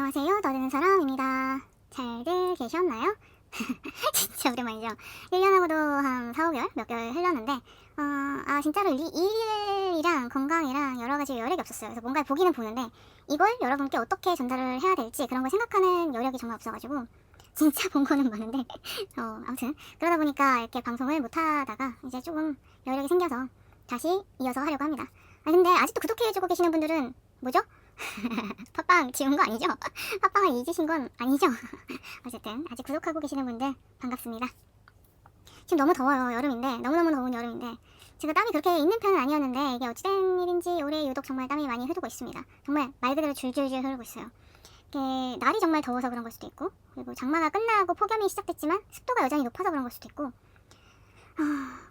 안녕하세요. 너드는 사람입니다. 잘들 계셨나요? 진짜 오랜만이죠. 1년하고도 한 4, 5개월? 몇 개월 흘렀는데 진짜로 일이랑 건강이랑 여러가지 여력이 없었어요. 그래서 뭔가 보기는 보는데 이걸 여러분께 어떻게 전달을 해야 될지 그런 걸 생각하는 여력이 정말 없어가지고 진짜 본 거는 많은데 아무튼 그러다 보니까 이렇게 방송을 못하다가 이제 조금 여력이 생겨서 다시 이어서 하려고 합니다. 근데 아직도 구독해주고 계시는 분들은 뭐죠? 팟빵 지운 거 아니죠? 팟빵을 잊으신 건 아니죠? 어쨌든 아직 구독하고 계시는 분들 반갑습니다. 지금 너무 더워요. 여름인데 너무너무 더운 여름인데 제가 땀이 그렇게 있는 편은 아니었는데 이게 어찌된 일인지 올해 유독 정말 땀이 많이 흐르고 있습니다. 정말 말 그대로 줄줄줄 흐르고 있어요. 이게 날이 정말 더워서 그런 걸 수도 있고 그리고 장마가 끝나고 폭염이 시작됐지만 습도가 여전히 높아서 그런 걸 수도 있고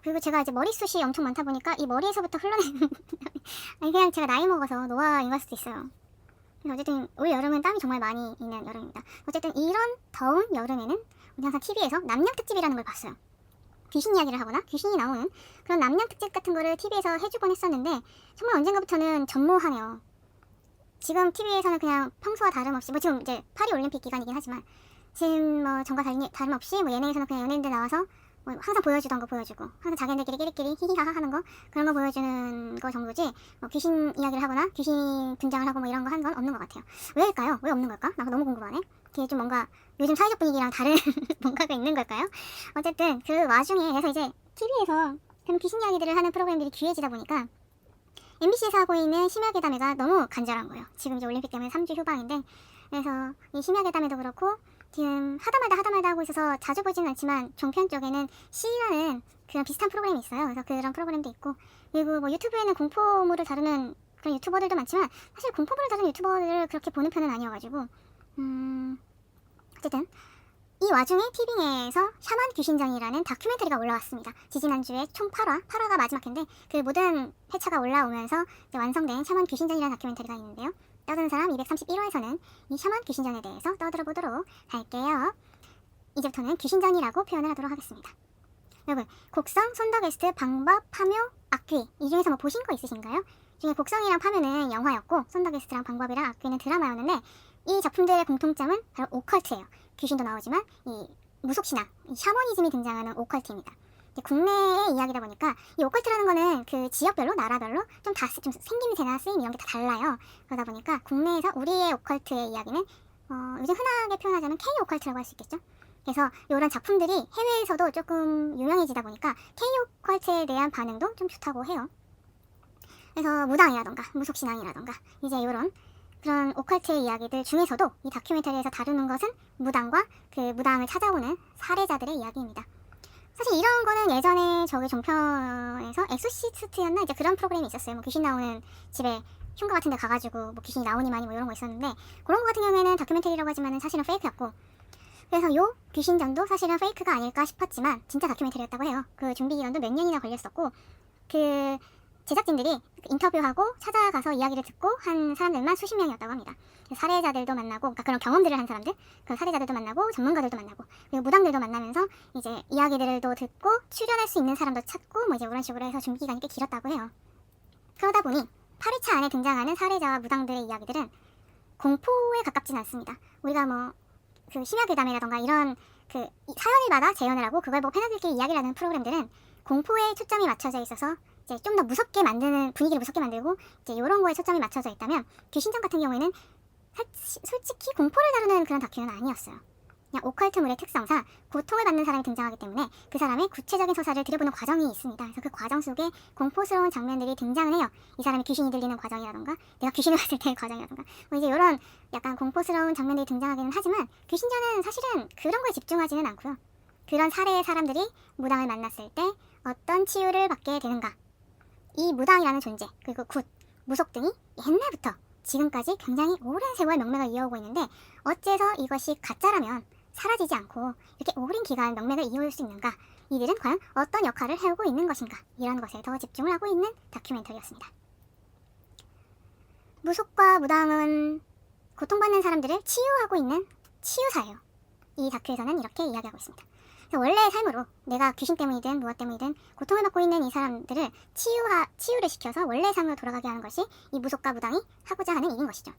그리고 제가 이제 머리숱이 엄청 많다 보니까 이 머리에서부터 흘러내는 아니 그냥 제가 나이 먹어서 노화인 걸 수도 있어요. 어쨌든 올 여름은 땀이 정말 많이 있는 여름입니다. 어쨌든 이런 더운 여름에는 우리 항상 TV에서 남양특집이라는 걸 봤어요. 귀신 이야기를 하거나 귀신이 나오는 그런 남양특집 같은 거를 TV에서 해주곤 했었는데 정말 언젠가부터는 전무하네요. 지금 TV에서는 그냥 평소와 다름없이 지금 이제 파리올림픽 기간이긴 하지만 지금 전과 다름없이 예능에서는 그냥 연예인들 나와서 항상 보여주던 거 보여주고 항상 자기네들끼리 끼리끼리 히히하하 하는 거 그런 거 보여주는 거 정도지 귀신 이야기를 하거나 귀신 등장을 하고 이런 거 하는 건 없는 것 같아요. 왜일까요? 왜 없는 걸까? 나 너무 궁금하네. 그게 좀 뭔가 요즘 사회적 분위기랑 다른 뭔가가 있는 걸까요? 어쨌든 그 와중에 그래서 이제 TV에서 그런 귀신 이야기들을 하는 프로그램들이 귀해지다 보니까 MBC에서 하고 있는 심야괴담회가 너무 간절한 거예요. 지금 이제 올림픽 때문에 3주 휴방인데 그래서 이 심야괴담회도 그렇고 지금 하다말다 하고 있어서 자주 보지는 않지만 종편 쪽에는 C라는 그런 비슷한 프로그램이 있어요. 그래서 그런 프로그램도 있고 그리고 유튜브에는 공포물을 다루는 그런 유튜버들도 많지만 사실 공포물을 다루는 유튜버들을 그렇게 보는 편은 아니어가지고 어쨌든 이 와중에 티빙에서 샤먼 귀신전이라는 다큐멘터리가 올라왔습니다. 지지난주에 총 8화가 마지막 회인데 그 모든 회차가 올라오면서 이제 완성된 샤먼 귀신전이라는 다큐멘터리가 있는데요. 떠드는 사람 231화에서는 이 샤먼 귀신전에 대해서 떠들어 보도록 할게요. 이제부터는 귀신전이라고 표현을 하도록 하겠습니다. 여러분, 곡성, 손더게스트, 방법, 파묘, 악귀 이 중에서 보신 거 있으신가요? 중에 곡성이랑 파묘는 영화였고 손더게스트랑 방법이랑 악귀는 드라마였는데 이 작품들의 공통점은 바로 오컬트예요. 귀신도 나오지만 이 무속신앙, 이 샤머니즘이 등장하는 오컬트입니다. 국내의 이야기다 보니까 이 오컬트라는 거는 그 지역별로 나라별로 좀 생김새나 쓰임 이런 게 다 달라요. 그러다 보니까 국내에서 우리의 오컬트의 이야기는 요즘 흔하게 표현하자면 K 오컬트라고 할 수 있겠죠. 그래서 이런 작품들이 해외에서도 조금 유명해지다 보니까 K 오컬트에 대한 반응도 좀 좋다고 해요. 그래서 무당이라던가 무속신앙이라던가 이제 이런 그런 오컬트의 이야기들 중에서도 이 다큐멘터리에서 다루는 것은 무당과 그 무당을 찾아오는 사례자들의 이야기입니다. 사실 이런 거는 예전에 저기 종편에서 엑소시스트였나 이제 그런 프로그램이 있었어요. 귀신 나오는 집에 흉가 같은 데 가가지고 귀신이 나오니 마니 이런 거 있었는데 그런 거 같은 경우에는 다큐멘터리라고 하지만 사실은 페이크였고 그래서 요 귀신전도 사실은 페이크가 아닐까 싶었지만 진짜 다큐멘터리였다고 해요. 그 준비 기간도 몇 년이나 걸렸었고 그 제작진들이 인터뷰하고 찾아가서 이야기를 듣고 한 사람들만 수십 명이었다고 합니다. 사례자들도 만나고, 그러니까 그런 경험들을 한 사람들, 그 사례자들도 만나고, 전문가들도 만나고, 그리고 무당들도 만나면서 이제 이야기들도 듣고 출연할 수 있는 사람도 찾고, 이제 이런 식으로 해서 준비 기간이 꽤 길었다고 해요. 그러다 보니 8회차 안에 등장하는 사례자와 무당들의 이야기들은 공포에 가깝진 않습니다. 우리가 그 심야괴담이라던가 이런 그 사연을 받아 재연을 하고 그걸 보고 패널들끼리 이야기를 하는 프로그램들은 공포에 초점이 맞춰져 있어서 이제 좀 더 무섭게 만드는 분위기를 무섭게 만들고 이제 이런 거에 초점이 맞춰져 있다면 귀신전 같은 경우에는 솔직히 공포를 다루는 그런 다큐는 아니었어요. 그냥 오컬트물의 특성상 고통을 받는 사람이 등장하기 때문에 그 사람의 구체적인 서사를 들여보는 과정이 있습니다. 그래서 그 과정 속에 공포스러운 장면들이 등장을 해요. 이 사람이 귀신이 들리는 과정이라던가 내가 귀신을 봤을 때의 과정이라던가 이제 이런 약간 공포스러운 장면들이 등장하기는 하지만 귀신전은 사실은 그런 거에 집중하지는 않고요. 그런 사례의 사람들이 무당을 만났을 때 어떤 치유를 받게 되는가 이 무당이라는 존재 그리고 굿, 무속 등이 옛날부터 지금까지 굉장히 오랜 세월 명맥을 이어오고 있는데 어째서 이것이 가짜라면 사라지지 않고 이렇게 오랜 기간 명맥을 이어올 수 있는가 이들은 과연 어떤 역할을 해오고 있는 것인가 이런 것에 더 집중을 하고 있는 다큐멘터리였습니다. 무속과 무당은 고통받는 사람들을 치유하고 있는 치유사예요. 이 다큐에서는 이렇게 이야기하고 있습니다. 원래의 삶으로 내가 귀신 때문이든 무엇 때문이든 고통을 받고 있는 이 사람들을 치유를 시켜서 원래의 삶으로 돌아가게 하는 것이 이 무속과 무당이 하고자 하는 일인 것이죠.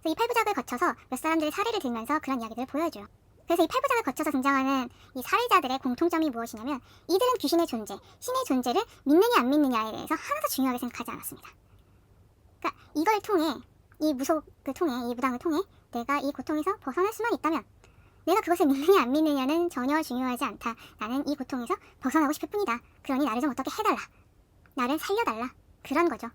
그래서 이 8부작을 거쳐서 몇 사람들의 사례를 들면서 그런 이야기들을 보여줘요. 그래서 이 8부작을 거쳐서 등장하는 이 살해자들의 공통점이 무엇이냐면 이들은 귀신의 존재, 신의 존재를 믿느냐 안 믿느냐에 대해서 하나도 중요하게 생각하지 않았습니다. 그러니까 이걸 통해, 이 무속을 통해, 이 무당을 통해 내가 이 고통에서 벗어날 수만 있다면 내가 그것을 믿느냐 안 믿느냐는 전혀 중요하지 않다. 나는 이 고통에서 벗어나고 싶을 뿐이다. 그러니 나를 좀 어떻게 해달라. 나를 살려달라. 그런 거죠.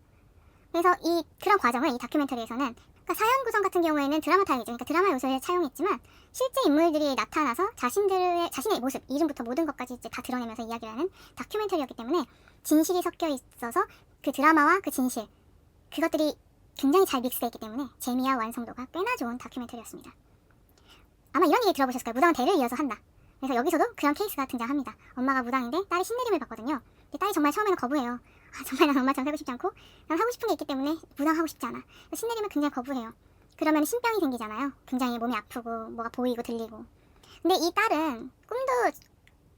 그래서 그런 과정을 이 다큐멘터리에서는, 그러니까 사연 구성 같은 경우에는 드라마 타입이죠. 그러니까 드라마 요소를 차용했지만 실제 인물들이 나타나서 자신의 모습, 이름부터 모든 것까지 이제 다 드러내면서 이야기를 하는 다큐멘터리였기 때문에 진실이 섞여 있어서 그 드라마와 그 진실, 그것들이 굉장히 잘 믹스되어 있기 때문에 재미와 완성도가 꽤나 좋은 다큐멘터리였습니다. 아마 이런 얘기 들어보셨을 거예요. 무당은 대를 이어서 한다. 그래서 여기서도 그런 케이스가 등장합니다. 엄마가 무당인데 딸이 신내림을 받거든요. 근데 딸이 정말 처음에는 거부해요. 정말 난 엄마처럼 살고 싶지 않고 난 하고 싶은 게 있기 때문에 무당하고 싶지 않아. 신내림을 굉장히 거부해요. 그러면 신병이 생기잖아요. 굉장히 몸이 아프고 뭐가 보이고 들리고. 근데 이 딸은 꿈도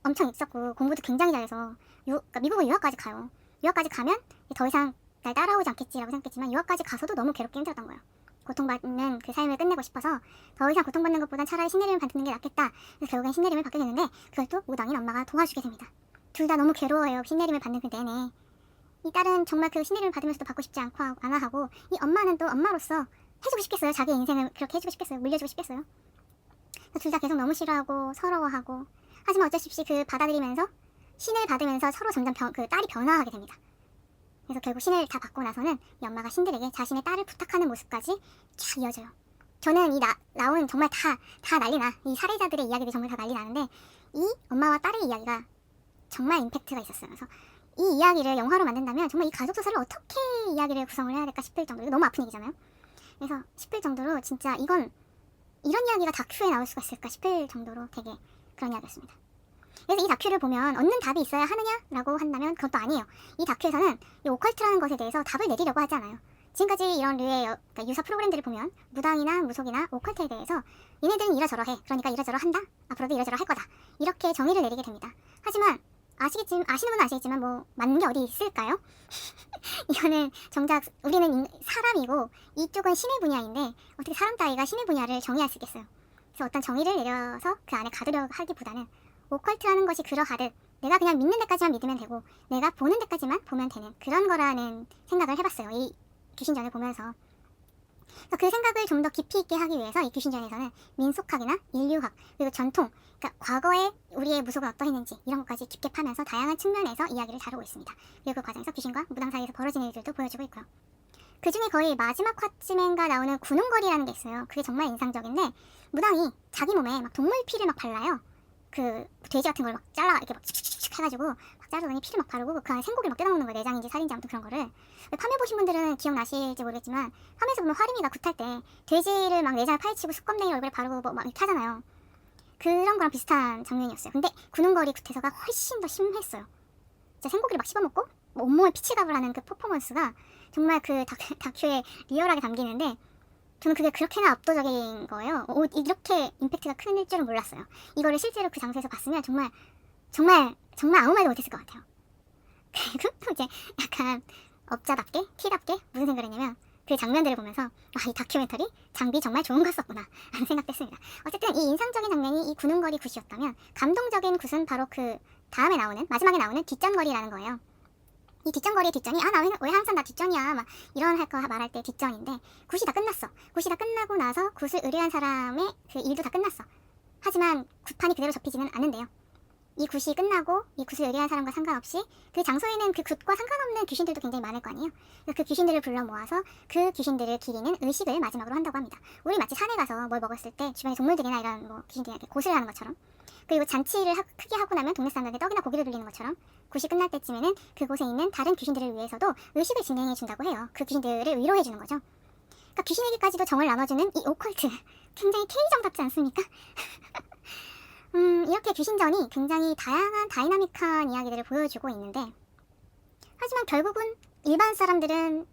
엄청 있었고 공부도 굉장히 잘해서 그러니까 미국을 유학까지 가요. 유학까지 가면 더 이상 날 따라오지 않겠지라고 생각했지만 유학까지 가서도 너무 괴롭게 힘들었던 거예요. 고통받는 그 삶을 끝내고 싶어서 더 이상 고통받는 것보단 차라리 신내림을 받는 게 낫겠다. 그래서 결국엔 신내림을 받게 되는데 그걸 또 무당인 엄마가 도와주게 됩니다. 둘 다 너무 괴로워해요. 신내림을 받는 그 내내. 이 딸은 정말 그 신내림을 받으면서도 받고 싶지 않고 안 하고, 이 엄마는 또 엄마로서 해주고 싶겠어요. 자기 인생을 그렇게 해주고 싶겠어요. 물려주고 싶겠어요. 둘 다 계속 너무 싫어하고 서러워하고, 하지만 어쩔 수 없이 그 받아들이면서 신을 받으면서 서로 점점 그 딸이 변화하게 됩니다. 그래서 결국 신을 다 받고 나서는 이 엄마가 신들에게 자신의 딸을 부탁하는 모습까지 쫙 이어져요. 저는 나온 정말 다 난리나, 이 살해자들의 이야기들이 정말 다 난리 나는데 이 엄마와 딸의 이야기가 정말 임팩트가 있었어요. 그래서 이 이야기를 영화로 만든다면 정말 이 가족 소설을 어떻게 이야기를 구성을 해야 될까 싶을 정도로, 이거 너무 아픈 얘기잖아요. 그래서 싶을 정도로 진짜 이런 이야기가 다큐에 나올 수가 있을까 싶을 정도로 되게 그런 이야기였습니다. 그래서 이 다큐를 보면 얻는 답이 있어야 하느냐라고 한다면 그것도 아니에요. 이 다큐에서는 이 오컬트라는 것에 대해서 답을 내리려고 하지 않아요. 지금까지 이런 류의 그러니까 유사 프로그램들을 보면 무당이나 무속이나 오컬트에 대해서 얘네들은 이러저러해. 그러니까 이러저러한다. 앞으로도 이러저러 할 거다. 이렇게 정의를 내리게 됩니다. 하지만 아시는 분은 아시겠지만 뭐 맞는 게 어디 있을까요? 이거는 정작 우리는 사람이고 이쪽은 신의 분야인데 어떻게 사람 따위가 신의 분야를 정의할 수 있겠어요. 그래서 어떤 정의를 내려서 그 안에 가두려 하기보다는 오컬트라는 것이 그러하듯 내가 그냥 믿는 데까지만 믿으면 되고 내가 보는 데까지만 보면 되는 그런 거라는 생각을 해봤어요. 이 귀신전을 보면서. 그래서 그 생각을 좀 더 깊이 있게 하기 위해서 이 귀신전에서는 민속학이나 인류학, 그리고 전통, 그러니까 과거에 우리의 무속은 어떠했는지 이런 것까지 깊게 파면서 다양한 측면에서 이야기를 다루고 있습니다. 그리고 그 과정에서 귀신과 무당 사이에서 벌어지는 일들도 보여주고 있고요. 그 중에 거의 마지막 화쯤인가 나오는 구능거리라는 게 있어요. 그게 정말 인상적인데 무당이 자기 몸에 막 동물 피를 막 발라요. 그 돼지 같은 걸 막 잘라 이렇게 막 칙칙칙 해가지고 막 자르더니 피를 막 바르고 그 안에 생고기를 막 뜯어먹는 거예요. 내장인지 살인지 아무튼 그런 거를. 팜에 보신 분들은 기억나실지 모르겠지만 팜에서 보면 화림이가 굿할 때 돼지를 막 내장을 파헤치고 수검댕이 얼굴에 바르고 뭐 막 이렇게 하잖아요. 그런 거랑 비슷한 장면이었어요. 근데 구능거리 굿에서가 훨씬 더 심했어요. 진짜 생고기를 막 씹어먹고 뭐 온몸에 피치갑을 하는 그 퍼포먼스가 정말 그 다큐에 리얼하게 담기는데 저는 그게 그렇게나 압도적인 거예요. 이렇게 임팩트가 클 줄은 몰랐어요. 이거를 실제로 그 장소에서 봤으면 정말 아무 말도 못했을 것 같아요. 그리고 또 이제 약간 업자답게, 티답게 무슨 생각을 했냐면 그 장면들을 보면서 이 다큐멘터리 장비 정말 좋은 걸 썼구나 라는 생각도 했습니다. 어쨌든 이 인상적인 장면이 이 구능거리 굿이었다면 감동적인 굿은 바로 그 마지막에 나오는 뒷전거리라는 거예요. 이 뒷전거리의 뒷전이 나 왜 항상 다 뒷전이야 막 이런 할 거 말할 때 뒷전인데 굿이 다 끝났어. 굿이 다 끝나고 나서 굿을 의뢰한 사람의 그 일도 다 끝났어. 하지만 굿판이 그대로 접히지는 않는데요. 이 굿이 끝나고 이 굿을 의뢰한 사람과 상관없이 그 장소에는 그 굿과 상관없는 귀신들도 굉장히 많을 거 아니에요. 그 귀신들을 불러 모아서 그 귀신들을 기리는 의식을 마지막으로 한다고 합니다. 우리 마치 산에 가서 뭘 먹었을 때 주변에 동물들이나 이런 뭐 귀신들이 이렇게 고슬 하는 것처럼, 그리고 잔치를 크게 하고 나면 동네 사람들에게 떡이나 고기를 돌리는 것처럼 굿이 끝날 때쯤에는 그곳에 있는 다른 귀신들을 위해서도 의식을 진행해 준다고 해요. 그 귀신들을 위로해 주는 거죠. 그러니까 귀신에게까지도 정을 나눠주는 이 오컬트 굉장히 K정답지 않습니까? 이렇게 귀신전이 굉장히 다양한 다이나믹한 이야기들을 보여주고 있는데, 하지만 결국은 일반 사람들은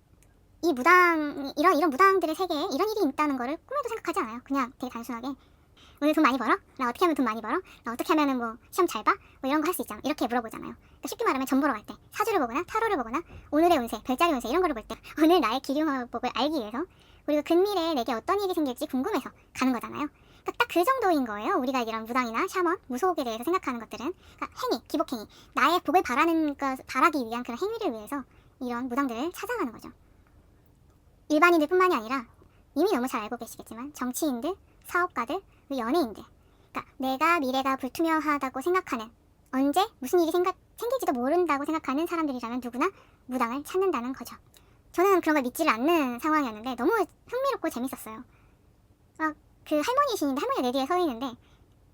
이 이런 무당들의 세계에 이런 일이 있다는 거를 꿈에도 생각하지 않아요. 그냥 되게 단순하게 오늘 돈 많이 벌어? 나 어떻게 하면 돈 많이 벌어? 나 어떻게 하면은 뭐 시험 잘 봐? 뭐 이런 거 할 수 있잖아. 이렇게 물어보잖아요. 그러니까 쉽게 말하면 점 보러 갈 때 사주를 보거나 타로를 보거나 오늘의 운세, 별자리 운세 이런 거를 볼 때 오늘 나의 기륭화복을 알기 위해서 그리고 근미래에 내게 어떤 일이 생길지 궁금해서 가는 거잖아요. 그러니까 딱 그 정도인 거예요. 우리가 이런 무당이나 샤먼, 무속에 대해서 생각하는 것들은. 그러니까 행위, 기복행위, 나의 복을 바라기 위한 그런 행위를 위해서 이런 무당들을 찾아가는 거죠. 일반인들 뿐만이 아니라 이미 너무 잘 알고 계시겠지만 정치인들, 사업가들, 연예인들, 그러니까 내가 미래가 불투명하다고 생각하는, 언제 무슨 일이 생길지도 모른다고 생각하는 사람들이라면 누구나 무당을 찾는다는 거죠. 저는 그런 걸 믿지를 않는 상황이었는데 너무 흥미롭고 재밌었어요. 그 할머니신인데, 할머니가 내 뒤에 서 있는데,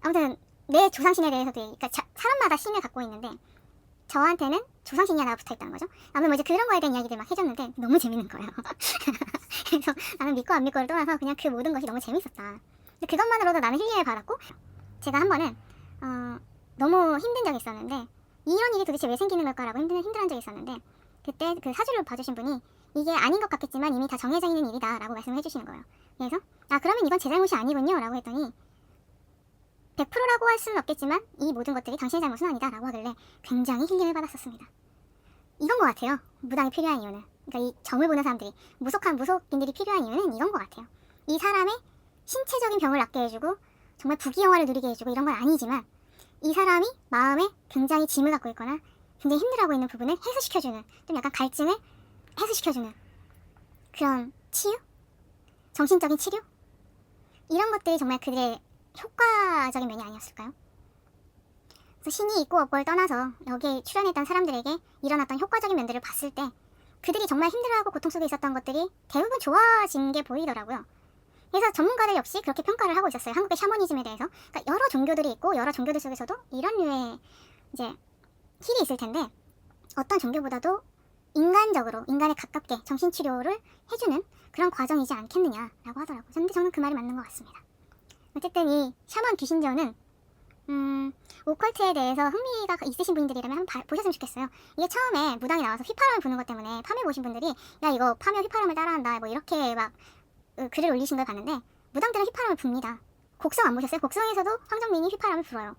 아무튼 내 조상신에 대해서도, 그러니까 사람마다 신을 갖고 있는데 저한테는 조상신이 하나 붙어있다는 거죠. 아무튼 뭐 이제 그런 거에 대한 이야기들 막 해줬는데 너무 재밌는 거예요. 그래서 나는 믿고 안 믿고를 떠나서 그냥 그 모든 것이 너무 재밌었다. 근데 그것만으로도 나는 힐링을 받았고, 제가 한 번은 너무 힘든 적이 있었는데, 이런 일이 도대체 왜 생기는 걸까라고 힘들한 적이 있었는데, 그때 그 사주를 봐주신 분이 이게 아닌 것 같겠지만 이미 다 정해져 있는 일이다 라고 말씀을 해주시는 거예요. 그래서 그러면 이건 제 잘못이 아니군요 라고 했더니, 100%라고 할 수는 없겠지만 이 모든 것들이 당신의 잘못은 아니다 라고 하길래 굉장히 힐링을 받았었습니다. 이건 것 같아요. 무당이 필요한 이유는. 그러니까 이 점을 보는 사람들이, 무속인들이 필요한 이유는 이건 것 같아요. 이 사람의 신체적인 병을 낫게 해주고 정말 부귀영화를 누리게 해주고 이런 건 아니지만, 이 사람이 마음에 굉장히 짐을 갖고 있거나 굉장히 힘들어하고 있는 부분을 해소시켜주는, 좀 약간 갈증을 해소시켜주는 그런 치유? 정신적인 치료? 이런 것들이 정말 그들의 효과적인 면이 아니었을까요? 그래서 신이 있고 없고를 떠나서 여기에 출연했던 사람들에게 일어났던 효과적인 면들을 봤을 때 그들이 정말 힘들어하고 고통 속에 있었던 것들이 대부분 좋아진 게 보이더라고요. 그래서 전문가들 역시 그렇게 평가를 하고 있었어요. 한국의 샤머니즘에 대해서. 그러니까 여러 종교들이 있고 여러 종교들 속에서도 이런 류의 이제 힐이 있을 텐데, 어떤 종교보다도 인간적으로, 인간에 가깝게 정신치료를 해주는 그런 과정이지 않겠느냐라고 하더라고요. 근데 저는 그 말이 맞는 것 같습니다. 어쨌든 이 샤먼 귀신전은 오컬트에 대해서 흥미가 있으신 분들이라면 한번 보셨으면 좋겠어요. 이게 처음에 무당이 나와서 휘파람을 부는 것 때문에 파묘 보신 분들이 야 이거 파묘 휘파람을 따라한다 뭐 이렇게 막 글을 올리신 걸 봤는데, 무당들은 휘파람을 붑니다. 곡성 안 보셨어요? 곡성에서도 황정민이 휘파람을 불어요.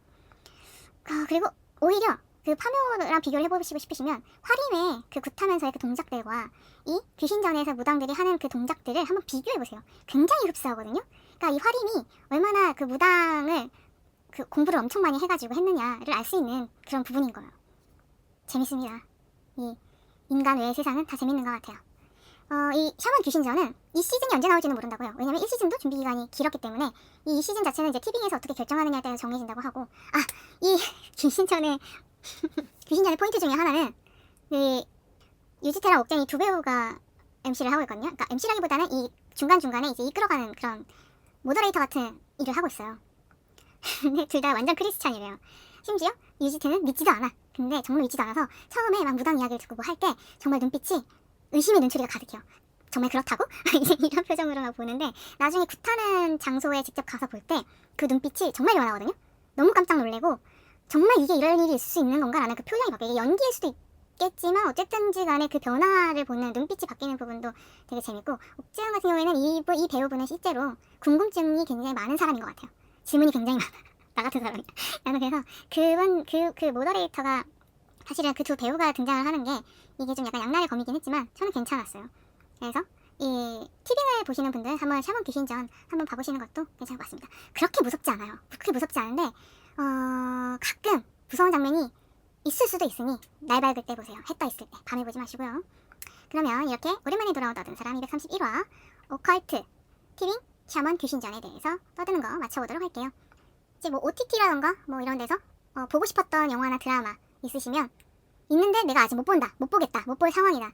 그리고 오히려 그 파묘랑 비교를 해보시고 싶으시면 화림의 그 굿하면서의 그 동작들과 이 귀신전에서 무당들이 하는 그 동작들을 한번 비교해보세요. 굉장히 흡사하거든요. 그러니까 이 화림이 얼마나 그 무당을 그 공부를 엄청 많이 해가지고 했느냐를 알 수 있는 그런 부분인 거예요. 재밌습니다. 이 인간 외의 세상은 다 재밌는 것 같아요. 이 샤먼 귀신전은 이 시즌이 언제 나올지는 모른다고요. 왜냐면 1시즌도 준비 기간이 길었기 때문에 이 시즌 자체는 이제 티빙에서 어떻게 결정하느냐에 따라 정해진다고 하고, 이 귀신전의 포인트 중에 하나는 그 유지태랑 옥정이 두 배우가 MC를 하고 있거든요. 그러니까 MC라기보다는 이 중간중간에 이제 이끌어가는 그런 모더레이터 같은 일을 하고 있어요. 근데 둘 다 완전 크리스찬이래요. 심지어 유지태는 믿지도 않아. 근데 정말 믿지도 않아서 처음에 막 무당 이야기를 듣고 뭐 할 때 정말 눈빛이 의심의 눈초리가 가득해요. 정말 그렇다고? 이제 이런 표정으로 막 보는데, 나중에 굿하는 장소에 직접 가서 볼 때 그 눈빛이 정말 변하거든요. 너무 깜짝 놀래고 정말 이게 이럴 일이 있을 수 있는 건가라는 그 표정이 바뀌어요. 이게 연기일 수도 있겠지만 어쨌든지 간에 그 변화를 보는 눈빛이 바뀌는 부분도 되게 재밌고, 옥재현 같은 경우에는 이 배우분은 실제로 궁금증이 굉장히 많은 사람인 것 같아요. 질문이 굉장히 많아. 나 같은 사람이. 나는 그래서 그 모더레이터가 사실은 그 두 배우가 등장을 하는 게 이게 좀 약간 양날의 검이긴 했지만 저는 괜찮았어요. 그래서 이 티빙을 보시는 분들 한번 샤먼 귀신전 한번 봐보시는 것도 괜찮을 것 같습니다. 그렇게 무섭지 않아요. 그렇게 무섭지 않은데 가끔 무서운 장면이 있을 수도 있으니 날 밝을 때 보세요. 해 떠 있을 때. 밤에 보지 마시고요. 그러면 이렇게 오랜만에 돌아온 떠드는 사람 231화 오컬트 티빙 샤먼 귀신전에 대해서 떠드는 거 마쳐보도록 할게요. 이제 뭐 OTT라던가 뭐 이런 데서 보고 싶었던 영화나 드라마 있으시면, 있는데 내가 아직 못 본다, 못 보겠다, 못 볼 상황이다,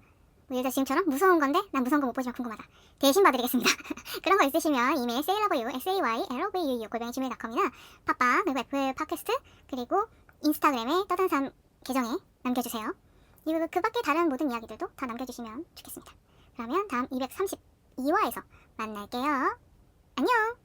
뭐 예를 들어 지금처럼 무서운 건데 난 무서운 거 못 보지만 궁금하다, 대신 봐드리겠습니다. 그런 거 있으시면 이메일 saylove@gmail.com이나 팟빵 그리고 애플 팟캐스트 그리고 인스타그램에 떠든 삶 계정에 남겨주세요. 그리고 그 밖에 다른 모든 이야기들도 다 남겨주시면 좋겠습니다. 그러면 다음 232화에서 만날게요. 안녕.